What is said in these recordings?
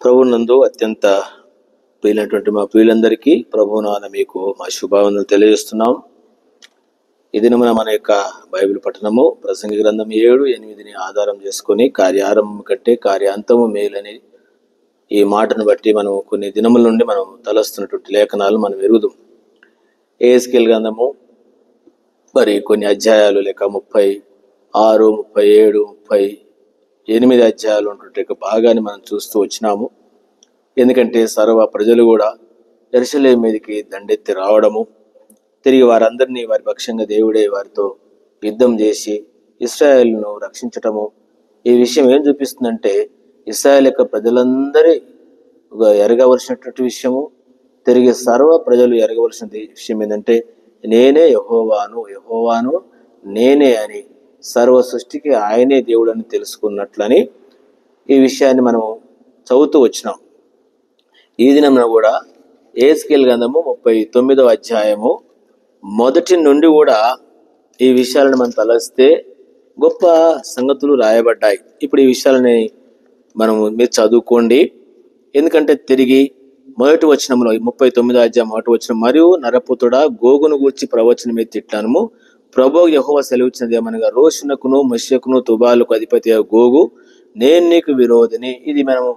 ప్రభునందు అత్యంత ప్రియులైనటువంటి మా ప్రియులందరికీ ప్రభునాన మీకు మా శుభావందనలు తెలియజేస్తున్నాం. ఈ దినమున మన యొక్క బైబిల్ పఠనము ప్రసంగి గ్రంథం 7:8 ఆధారం చేసుకొని కార్యారంభం కంటే కార్యాంతము మేలని ఈ మాటను బట్టి మనం కొన్ని దినముల నుండి మనం తలస్తున్నటువంటి లేఖనాలు మనం ఎరుగుదాం. యెహెజ్కేలు గ్రంథము మరి కొన్ని అధ్యాయాలు లేక 36, 37, 38 అధ్యాయాలు ఉన్నటువంటి భాగాన్ని మనం చూస్తూ వచ్చినాము. ఎందుకంటే సర్వ ప్రజలు కూడా యెరూషలేము మీదకి దండెత్తి రావడము, తిరిగి వారందరినీ వారి పక్షంగా దేవుడే వారితో యుద్ధం చేసి ఇశ్రాయేలును రక్షించటము. ఈ విషయం ఏం చూపిస్తుందంటే ఇశ్రాయేలు యొక్క ప్రజలందరి ఎరగవలసినటువంటి విషయము, తిరిగి సర్వ ప్రజలు ఎరగవలసిన విషయం ఏంటంటే నేనే యెహోవాను నేనే అని, సర్వ సృష్టికి ఆయనే దేవుడు అని తెలుసుకున్నట్లని ఈ విషయాన్ని మనం చదువుతూ వచ్చినాం. ఈ దినంలో కూడా యెహెజ్కేలు గ్రంథము 39వ అధ్యాయము మొదటి నుండి కూడా ఈ విషయాలను మనం తలస్తే గొప్ప సంగతులు రాయబడ్డాయి. ఇప్పుడు ఈ విషయాలని మీరు చదువుకోండి. ఎందుకంటే తిరిగి మొదటి వచనంలో 39వ అధ్యాయం మొదటి వచనం, మరియు నరపుతుడా గోగును గూర్చి ప్రవచనం ఎత్తిట్లాను, ప్రభువు యెహోవా సెలవిచ్చినది ఏమనగా, రోషునకును మెషెకును తుబాలకు అధిపతి గోగు నేను నీకు విరోధిని. ఇది మనము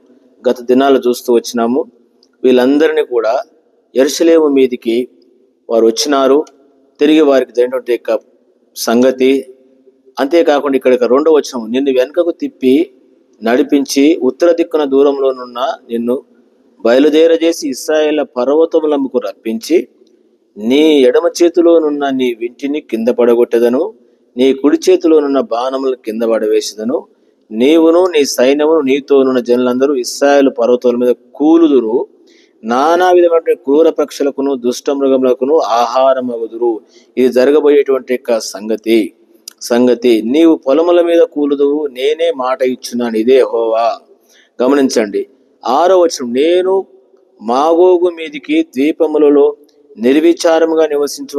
గత దినాలు చూస్తూ వచ్చినాము. వీళ్ళందరినీ కూడా యెరూషలేము మీదికి వారు వచ్చినారు. తిరిగి వారికి జరిగినటువంటి యొక్క సంగతి, అంతేకాకుండా ఇక్కడ 2వ వచనం, నిన్ను వెనుకకు తిప్పి నడిపించి ఉత్తర దిక్కున దూరంలోనున్న నిన్ను బయలుదేరజేసి ఇశ్రాయేలు పర్వతములకు రప్పించి నీ ఎడమ చేతిలోనున్న నీ వింటిని కింద పడగొట్టెదను, నీ కుడి చేతిలోనున్న బాణములను కింద పడవేసేదను, నీవును నీ సైన్యమును నీతోనున్న జనులందరూ ఇశ్రాయేలు పర్వతాల మీద కూలుదురు, నానా విధమైన క్రూర పక్షులకును దుష్ట మృగములకును ఆహారమగుదురు. ఇది జరగబోయేటువంటి సంగతి నీవు పొలముల మీద కూలుదువు, నేనే మాట ఇచ్చున్నాను, ఇదే యెహోవా. గమనించండి 6వ వచనం, నేను మాగోగు మీదికి ద్వీపములలో నిర్విచారముగా నివసించి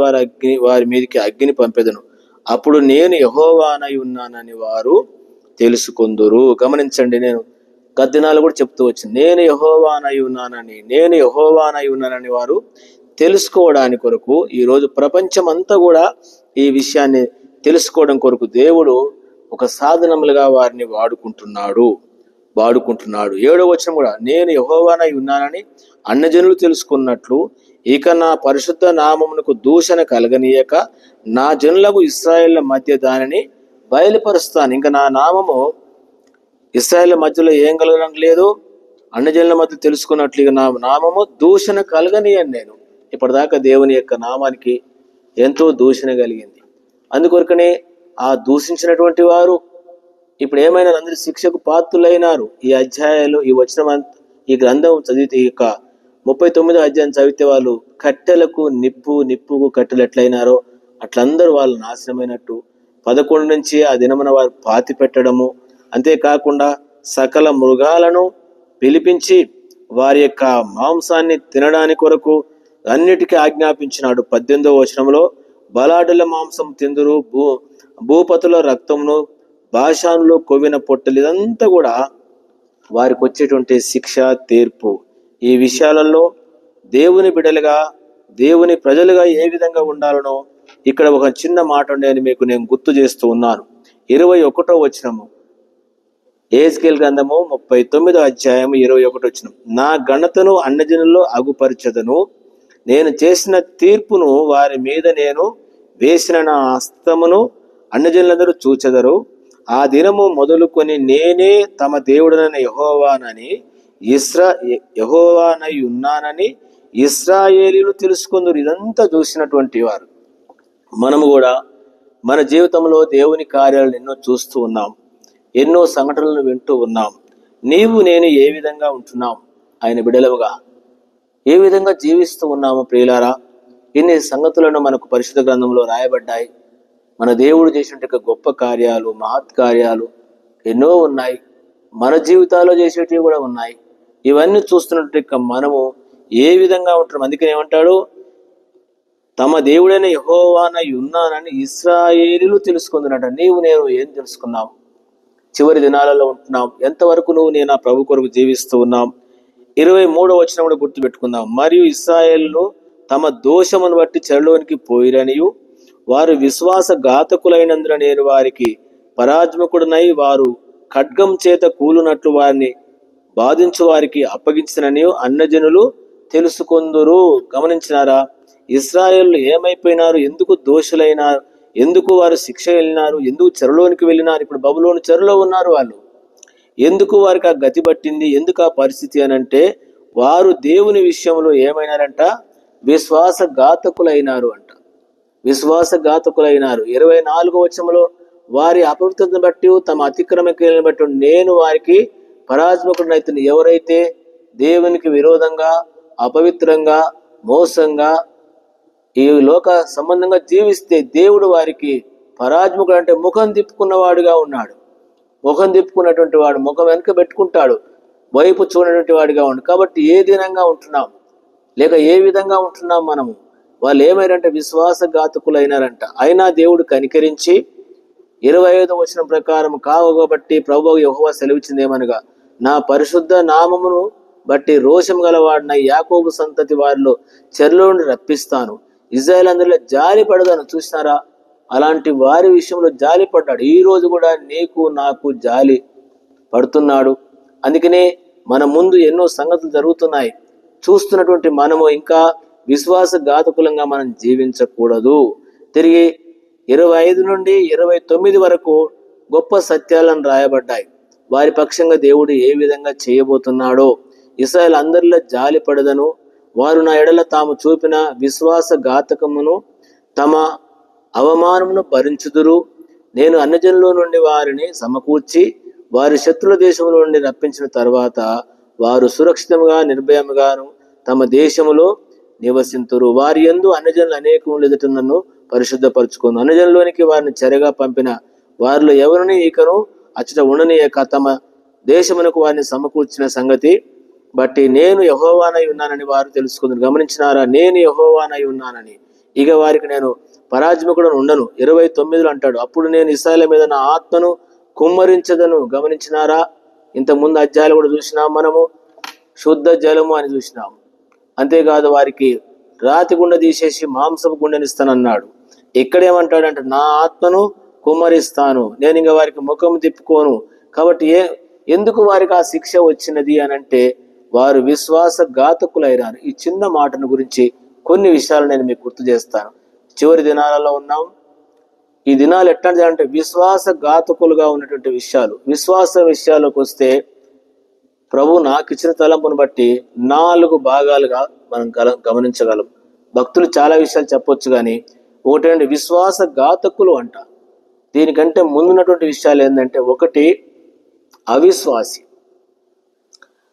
వారి మీదికి అగ్ని పంపెదను, అప్పుడు నేను యెహోవానై ఉన్నానని వారు తెలుసుకొందురు. గమనించండి, నేను గద్దినాలు కూడా చెప్తూ వచ్చింది, నేను యెహోవానై ఉన్నానని వారు తెలుసుకోవడానికి కొరకు ఈరోజు ప్రపంచం అంతా కూడా ఈ విషయాన్ని తెలుసుకోవడం కొరకు దేవుడు ఒక సాధనములుగా వారిని వాడుకుంటున్నాడు. 7వ వచనం కూడా, నేను యెహోవానై ఉన్నానని అన్యజనులు తెలుసుకున్నట్లు ఇక నా పరిశుద్ధ నామమునకు దూషణ కలగనీయక నా జనులకు ఇశ్రాయేళ్ల మధ్య దానిని బయలుపరుస్తాను. ఇంకా నా నామము ఇశ్రాయేళ్ల మధ్యలో ఏం కలగడం లేదు, అన్యజనుల మధ్య తెలుసుకున్నట్లు ఇక నా నామము దూషణ కలగనీయను. నేను ఇప్పటిదాకా దేవుని యొక్క నామానికి ఎంతో దూషణ కలిగింది. అందుకొరకనే ఆ దూషించినటువంటి వారు ఇప్పుడు ఏమైనా అందరి శిక్షకు పాత్రులైనారు. ఈ అధ్యాయాలు ఈ వచనం ఈ గ్రంథం చదివితే, ఈ యొక్క 39వ అధ్యాయం చదివితే వాళ్ళు కట్టెలకు నిప్పుకు కట్టెలు ఎట్లయినారో అట్లందరూ వాళ్ళు నాశనమైనట్టు. 11 నుంచి ఆ దినమున వారు పాతి పెట్టడము, అంతేకాకుండా సకల మృగాలను పిలిపించి వారి యొక్క మాంసాన్ని తినడానికి కొరకు అన్నిటికీ ఆజ్ఞాపించినాడు. 18వ వచనంలో, బలాఢ్యుల మాంసం తిందురు, భూపతుల రక్తమును, భాషానులో కొవ్విన పొట్టలు, ఇదంతా కూడా వారికి వచ్చేటువంటి శిక్ష, తీర్పు. ఈ విషయాలలో దేవుని బిడ్డలుగా దేవుని ప్రజలుగా ఏ విధంగా ఉండాలనో ఇక్కడ ఒక చిన్న మాట ఉండేది మీకు నేను గుర్తు చేస్తూ ఉన్నాను. 21వ వచనము, యెహెజ్కేలు గ్రంథము 39వ అధ్యాయం 21వ వచనం, నా ఘనతను అన్యజనుల్లో అగుపరచెదను, నేను చేసిన తీర్పును వారి మీద నేను వేసిన నా హస్తమును అన్యజనులందరూ చూచెదరు. ఆ దినము మొదలుకొని నేనే తమ దేవుడనైన యెహోవానై ఉన్నానని ఇశ్రాయేలీయులు తెలుసుకుందరు. ఇదంతా చూసినటువంటి వారు మనము కూడా మన జీవితంలో దేవుని కార్యాలను ఎన్నో చూస్తూ ఉన్నాం, ఎన్నో సంఘటనలను వింటూ ఉన్నాం. నీవు నేను ఏ విధంగా ఉంటున్నాం, ఆయన బిడలముగా ఏ విధంగా జీవిస్తూ ఉన్నాము ప్రియులారా? ఇన్ని సంగతులను మనకు పరిశుద్ధ గ్రంథంలో రాయబడ్డాయి. మన దేవుడు చేసినట్టు గొప్ప కార్యాలు, మహత్కార్యాలు ఎన్నో ఉన్నాయి. మన జీవితాల్లో చేసేటివి కూడా ఉన్నాయి. ఇవన్నీ చూస్తున్నట్టు మనము ఏ విధంగా ఉంటున్నాం? అందుకని ఏమంటాడు, తమ దేవుడైన యెహోవానై ఉన్నానని ఇశ్రాయేలీయులు తెలుసుకుందనట. నీవు నేను ఏం తెలుసుకున్నాం? చివరి దినాలలో ఉంటున్నాం. ఎంతవరకు నువ్వు నేను ఆ ప్రభు కొరకు జీవిస్తూ ఉన్నాం? 23వ వచనం కూడా గుర్తుపెట్టుకుందాం. మరియు ఇశ్రాయేలును తమ దోషమును బట్టి చెరలోనికి పోయిరనియు వారు విశ్వాసఘాతకులైనందున నేను వారికి పరాజ్ముకుడునై వారు ఖడ్గం చేత కూలునట్లు వారిని బాధించు వారికి అప్పగించిననియు అన్యజనులు తెలుసుకొందురు. గమనించినారా? ఇశ్రాయేలు ఏమైపోయినారు? ఎందుకు దోషులైనారు? ఎందుకు వారు శిక్ష వెళ్ళినారు? ఎందుకు చెరలోనికి వెళ్ళినారు? ఇప్పుడు బబులోను చెరలో ఉన్నారు. వాళ్ళు ఎందుకు వారికి ఆ గతి పట్టింది? ఎందుకు ఆ పరిస్థితి అని అంటే వారు దేవుని విషయంలో ఏమైనారంట? విశ్వాసఘాతకులైనారు అంట. విశ్వాసఘాతకులైనారు. 24వ వచనంలో వారి అపవిత్రతను బట్టి తమ అతిక్రమ క్రియలను బట్టి నేను వారికి పరాజ్ముకుడినైతును. ఎవరైతే దేవునికి విరోధంగా, అపవిత్రంగా, మోసంగా, ఈ లోక సంబంధంగా జీవిస్తే దేవుడు వారికి పరాజ్ముకుడు అంటే ముఖం తిప్పుకున్నవాడుగా ఉన్నాడు. ముఖం తిప్పుకున్నటువంటి వాడు ముఖం వెనక పెట్టుకుంటాడు, వైపు చూడనటువంటి వాడిగా ఉండు. కాబట్టి ఏ దినంగా ఉంటున్నాం, లేక ఏ విధంగా ఉంటున్నాం మనము? వాళ్ళు ఏమైనారంటే విశ్వాసఘాతకులైనారంట. అయినా దేవుడు కనికరించి 25వ వచనం ప్రకారం కావబట్టి ప్రభువు యెహోవా సెలవిచ్చింది ఏమనగా, నా పరిశుద్ధ నామమును బట్టి రోషం గలవాడిన యాకోబు సంతతి వారిలో చెరలో నుండి రప్పిస్తాను, ఇజ్రాయేల్ అందరిలో జాలి పడదాను. చూసినారా? అలాంటి వారి విషయంలో జాలి పడ్డాడు. ఈ రోజు కూడా నీకు నాకు జాలి పడుతున్నాడు. అందుకనే మన ముందు ఎన్నో సంగతులు జరుగుతున్నాయి. చూస్తున్నటువంటి మనము ఇంకా విశ్వాసఘాతకులంగా మనం జీవించకూడదు. తిరిగి 25 నుండి 29 వరకు గొప్ప సత్యాలను రాయబడ్డాయి. వారి పక్షంగా దేవుడు ఏ విధంగా చేయబోతున్నాడో. ఇశ్రాయేలు అందరిలో జాలి పడదను, వారు నా ఎడల తాము చూపిన విశ్వాసఘాతకమును తమ అవమానమును భరించుదురు. నేను అన్యజనుల నుండి వారిని సమకూర్చి వారి శత్రుల దేశంలో నుండి రప్పించిన తర్వాత వారు సురక్షితంగా నిర్భయముగాను తమ దేశములో నివసింతురు. వారి యందు అన్యజనులు అనేకములు ఎదుట నన్ను పరిశుద్ధపరచుకుంది. అన్యజనులోనికి వారిని చెరగా పంపిన వారిలో ఎవరిని ఇకను అచ్చట ఉండనీయక తమ దేశమునకు వారిని సమకూర్చిన సంగతి బట్టి నేను యెహోవానై ఉన్నానని వారు తెలుసుకుందరు. గమనించినారా? నేను యెహోవానై ఉన్నానని. ఇక వారికి నేను పరాజ్ముకుడను ఉండను. 29లో అంటాడు, అప్పుడు నేను ఇశ్రాయేలు మీద నా ఆత్మను కుమ్మరించదను. గమనించినారా? ఇంతకుముందు అధ్యాయాలు కూడా చూసినాం మనము. శుద్ధ జలము అని చూసినాం. అంతేకాదు వారికి రాతి గుండె తీసేసి మాంసపు గుండెనిస్తానన్నాడు. ఇక్కడేమంటాడంటే నా ఆత్మను కుమ్మరిస్తాను, నేను ఇంకా వారికి ముఖం తిప్పుకోను. కాబట్టి ఎందుకు వారికి ఆ శిక్ష వచ్చినది అని అంటే వారు విశ్వాసఘాతకులైనారు. ఈ చిన్న మాటను గురించి కొన్ని విషయాలు నేను మీకు గుర్తు చేస్తాను. చివరి దినాలలో ఉన్నాం. ఈ దినాలు ఎట్లాంటిది అంటే విశ్వాసఘాతకులుగా ఉన్నటువంటి విషయాలు. విశ్వాస విషయాలకు వస్తే ప్రభు నాకు ఇచ్చిన తలంపును బట్టి 4 భాగాలుగా మనం గమనించగలం. భక్తులు చాలా విషయాలు చెప్పొచ్చు, కానీ ఒకటంటే విశ్వాసఘాతకులు అంట. దీనికంటే ముందున్నటువంటి విషయాలు ఏంటంటే, ఒకటి అవిశ్వాసి,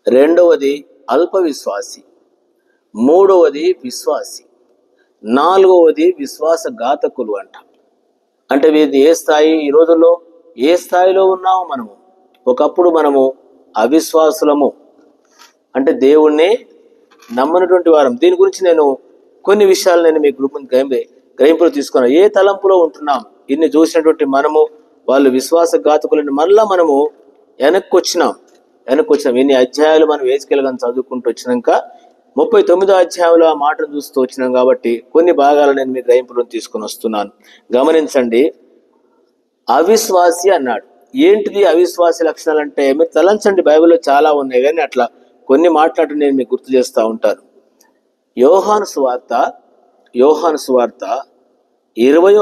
రెండవది అల్ప విశ్వాసి, మూడవది విశ్వాసి, నాలుగవది విశ్వాసఘాతకులు అంట. అంటే వీది ఏ స్థాయి? ఈ రోజుల్లో ఏ స్థాయిలో ఉన్నాము మనము? ఒకప్పుడు మనము అవిశ్వాసులము, అంటే దేవుణ్ణి నమ్మనటువంటి వారం. దీని గురించి నేను కొన్ని విషయాలు నేను మీ గ్రహింపులు తీసుకున్నాను. ఏ తలంపులో ఉంటున్నాం? ఇన్ని చూసినటువంటి మనము వాళ్ళు విశ్వాసఘాతకులని మళ్ళా మనము వెనక్కి వచ్చినాం. ఇన్ని అధ్యాయాలు మనం వేసుకెళ్ళగా చదువుకుంటూ వచ్చినాక 39వ అధ్యాయంలో ఆ మాటను చూస్తూ వచ్చినాం. కాబట్టి కొన్ని భాగాలు నేను మీ గ్రహింపులను తీసుకుని వస్తున్నాను. గమనించండి. అవిశ్వాసి అన్నాడు. ఏంటిది అవిశ్వాసి లక్షణాలు అంటే? మీరు తలంచండి, బైబిల్లో చాలా ఉన్నాయి, కానీ అట్లా కొన్ని మాట్లాడి నేను మీకు గుర్తు చేస్తూ ఉంటాను. యోహాను సువార్త 20వ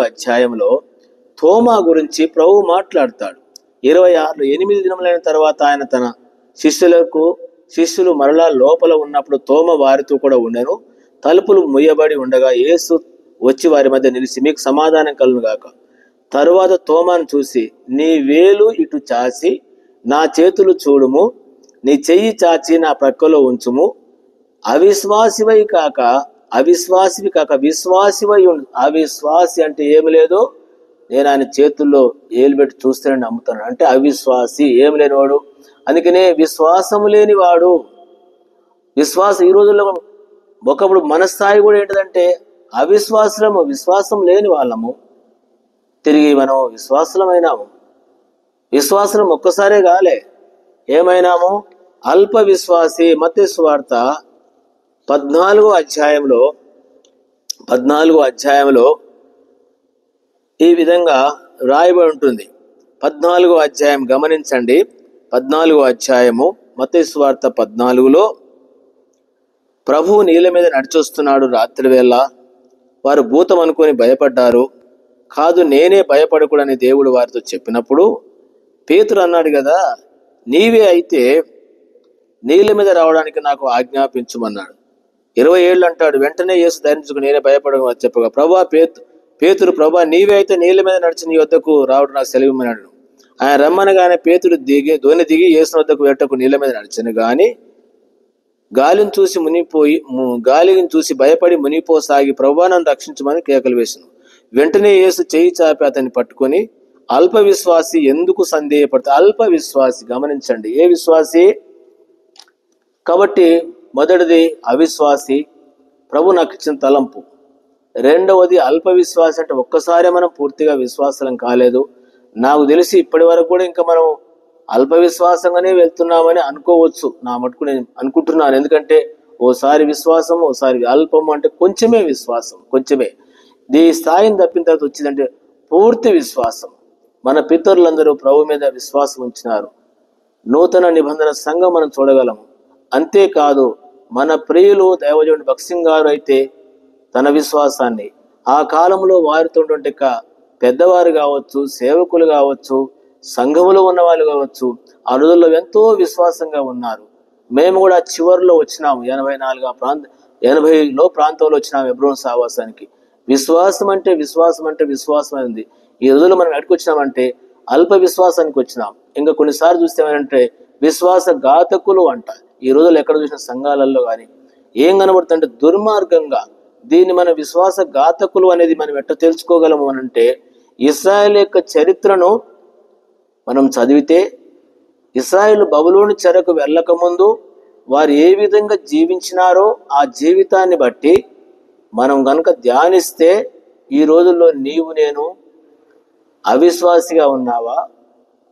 అధ్యాయంలో తోమా గురించి ప్రభువు మాట్లాడతాడు. 26లో 8 దినములైన తర్వాత ఆయన తన శిష్యులు మరలా లోపల ఉన్నప్పుడు తోమ వారితో కూడా ఉండెను. తలుపులు ముయ్యబడి ఉండగా యేసు వచ్చి వారి మధ్య నిలిచి, మీకు సమాధానం కలుగును గాక. తరువాత తోమాను చూసి, నీ వేలు ఇటు చాచి నా చేతులు చూడుము, నీ చెయ్యి చాచి నా ప్రక్కలో ఉంచుము. అవిశ్వాసివి కాక విశ్వాసివై ఉండు. అవిశ్వాసి అంటే ఏమి లేదు, నేను ఆయన చేతుల్లో ఏలు పెట్టి చూస్తేనే నమ్ముతాను అంటే అవిశ్వాసి, ఏమి లేనివాడు. అందుకనే విశ్వాసము లేనివాడు. విశ్వాసం ఈ రోజుల్లో ఒకప్పుడు మన స్థాయి కూడా ఏంటిదంటే అవిశ్వాసులము, విశ్వాసం లేని వాళ్ళము. తిరిగి మనం విశ్వాసులమైనాము. విశ్వాసం ఒక్కసారే కాలే, ఏమైనాము? అల్ప విశ్వాసి. మత్తయి సువార్త 14వ అధ్యాయంలో ఈ విధంగా రాయబడి ఉంటుంది. 14వ అధ్యాయం గమనించండి. 14వ అధ్యాయము మత్తయి సువార్త 14లో ప్రభువు నీళ్ళ మీద నడిచొస్తున్నాడు రాత్రి వేళ. వారు భూతం అనుకొని భయపడ్డారు. కాదు, నేనే, భయపడకూడని దేవుడు వారితో చెప్పినప్పుడు పేతురు అన్నాడు కదా, నీవే అయితే నీళ్ళ మీద రావడానికి నాకు ఆజ్ఞాపించుమన్నాడు. 27 అంటాడు, వెంటనే యేసు ధరించుకు నేనే భయపడకూడదు చెప్పగా పేతురు ప్రభా నీవే అయితే నీళ్ళ మీద నడిచి నీ వద్దకు రావడం నాకు సెలవిమ్మన్నాడు. ఆయన రమ్మనగానే పేతురు ధోని దిగి యేసు వద్దకు వేటకు నీళ్ళ మీద నడిచాను గాని గాలిని చూసి భయపడి మునిగిపోసాగి ప్రభువా నన్ను రక్షించమని కేకలు వేసాను. వెంటనే యేసు చేయి చాపి అతన్ని పట్టుకొని, అల్ప విశ్వాసి ఎందుకు సందేహపడతా? అల్ప విశ్వాసి, గమనించండి, ఏ విశ్వాసి? కాబట్టి మొదటిది అవిశ్వాసి, ప్రభు నాకు ఇచ్చిన తలంపు. రెండవది అల్ప విశ్వాసి, అంటే ఒక్కసారి మనం పూర్తిగా విశ్వాసం కాలేదు. నాకు తెలిసి ఇప్పటి వరకు కూడా ఇంకా మనం అల్ప విశ్వాసంగానే వెళ్తున్నామని అనుకోవచ్చు. నా మటుకు నేను అనుకుంటున్నాను. ఎందుకంటే ఓసారి విశ్వాసం, ఓసారి అల్పము, అంటే కొంచెమే విశ్వాసం, కొంచెమే. ఈ స్థాయిని తప్పిన తర్వాత వచ్చిందంటే పూర్తి విశ్వాసం. మన పితరులందరూ ప్రభు మీద విశ్వాసం ఉంచినారు. నూతన నిబంధన సంఘం మనం చూడగలము. అంతేకాదు, మన ప్రియులు దైవజనుడు భక్సింగ్ గారు అయితే తన విశ్వాసాన్ని ఆ కాలంలో వారితో పెద్దవారు కావచ్చు, సేవకులు కావచ్చు, సంఘములో ఉన్న వాళ్ళు కావచ్చు, ఆ రోజుల్లో ఎంతో విశ్వాసంగా ఉన్నారు. మేము కూడా చివరిలో వచ్చినాము, 80లో ప్రాంతంలో వచ్చినాము హెబ్రోను సహవాసానికి. విశ్వాసం అంటే విశ్వాసం అయింది. ఈ రోజుల్లో మనం ఎక్కడికి వచ్చినామంటే అల్ప విశ్వాసానికి వచ్చినాం. ఇంకా కొన్నిసార్లు చూస్తే ఏమంటే విశ్వాస ఘాతకులు అంట. ఈ రోజుల్లో ఎక్కడ చూసిన సంఘాలలో కానీ ఏం కనబడుతుందంటే దుర్మార్గంగా. దీన్ని మన విశ్వాస ఘాతకులు అనేది మనం ఎట్లా తెలుసుకోగలము అనంటే, ఇశ్రాయేల్ యొక్క చరిత్రను మనం చదివితే, ఇశ్రాయేలు బబులోను చెరకు వెళ్ళకముందు వారు ఏ విధంగా జీవించినారో ఆ జీవితాన్ని బట్టి మనం గనుక ధ్యానిస్తే, ఈ రోజుల్లో నీవు నేను అవిశ్వాసిగా ఉన్నావా,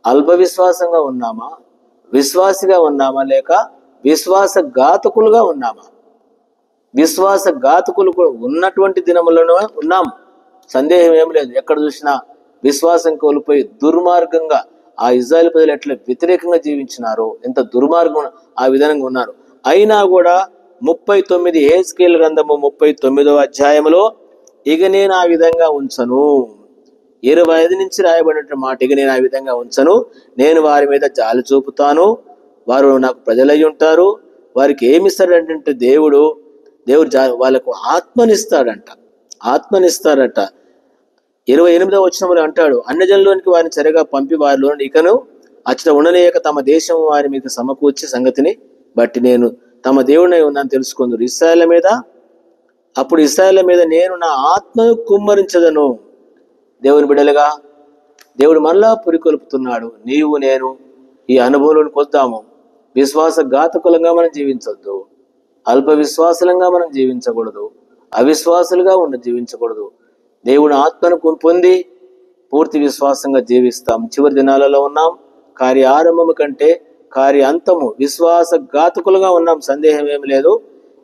అల్ప విశ్వాసంగా ఉన్నామా, విశ్వాసిగా ఉన్నామా, లేక విశ్వాస ఘాతకులుగా ఉన్నామా? విశ్వాస ఘాతకులు కూడా ఉన్నటువంటి దినములను ఉన్నాం, సందేహం ఏం లేదు. ఎక్కడ చూసినా విశ్వాసం కోల్పోయి దుర్మార్గంగా ఆ ఇజ్రాయేల్ ప్రజలు ఎట్లా వ్యతిరేకంగా జీవించినారో, ఎంత దుర్మార్గం ఆ విధంగా ఉన్నారు. అయినా కూడా 39 యెహెజ్కేలు గ్రంథము 39వ అధ్యాయంలో ఇక నేను ఆ విధంగా ఉంచను, 25 నుంచి రాయబడిన మాట, ఇక నేను ఆ విధంగా ఉంచను, నేను వారి మీద జాలి చూపుతాను, వారు నాకు ప్రజలై ఉంటారు. వారికి ఏమిస్తాడంటే దేవుడు వాళ్ళకు ఆత్మనిస్తాడట. 28వ వచనంలో అంటాడు, అన్యజనులోనికి వారిని చెరగా పంపి వారిలో ఇకను అచ్చట ఉండలేక తమ దేశం వారి మీకు సమకూర్చి సంగతిని బట్టి నేను తమ దేవుడినై ఉన్నాను తెలుసుకుందరు. అప్పుడు ఇశ్రాయేలు మీద నేను నా ఆత్మను కుమ్మరించదను. దేవుని బిడ్డలుగా దేవుడు మళ్ళా పురికొల్పుతున్నాడు. నీవు నేను ఈ అనుభవంలోనికి వద్దాము. విశ్వాస ఘాతకులంగా మనం జీవించొద్దు, అల్ప విశ్వాసులంగా మనం జీవించకూడదు, అవిశ్వాసులుగా జీవించకూడదు. దేవుని ఆత్మను పొంది పూర్తి విశ్వాసంగా జీవిస్తాం. చివరి దినాలలో ఉన్నాం. కార్య ఆరంభము కంటే కార్య అంతము విశ్వాస ఘాతకులుగా ఉన్నాం, సందేహం ఏమి లేదు.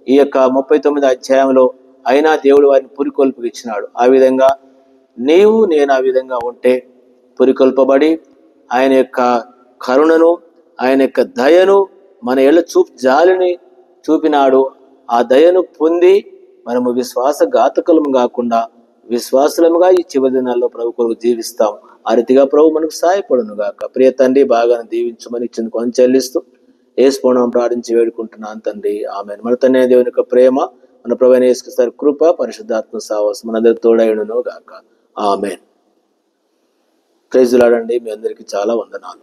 ఈ యొక్క 39వ అధ్యాయంలో అయినా దేవుడు వారిని పురికొల్పుకి ఇచ్చినాడు. ఆ విధంగా నీవు నేను ఆ విధంగా ఉంటే పురికొల్పబడి ఆయన యొక్క కరుణను, ఆయన యొక్క దయను మన ఎళ్ళ జాలిని చూపినాడు. ఆ దయను పొంది మనము విశ్వాస ఘాతకులము కాకుండా విశ్వాసులముగా ఈ చివరి దినాల్లో ప్రభు కొరకు జీవిస్తాం. ఆ రీతిగా ప్రభు మనకు సహాయపడును గాక. ప్రియ తండ్రి, బాగా దీవించమని ఇచ్చింది కొంచెం చెల్లిస్తూ యేసు నామమున ప్రార్థించి వేడుకుంటున్నాను తండ్రి, ఆమేన్. మన తండ్రి దేవుని యొక్క ప్రేమ, మన ప్రభువైన యేసుక్రీస్తు కృప, పరిశుద్ధాత్మ సహవాసం మనందరి తోడైయును గాక. ఆమేన్. ప్రైజ్ ది లార్డ్ అండి. మీ అందరికీ చాలా వందనాలు.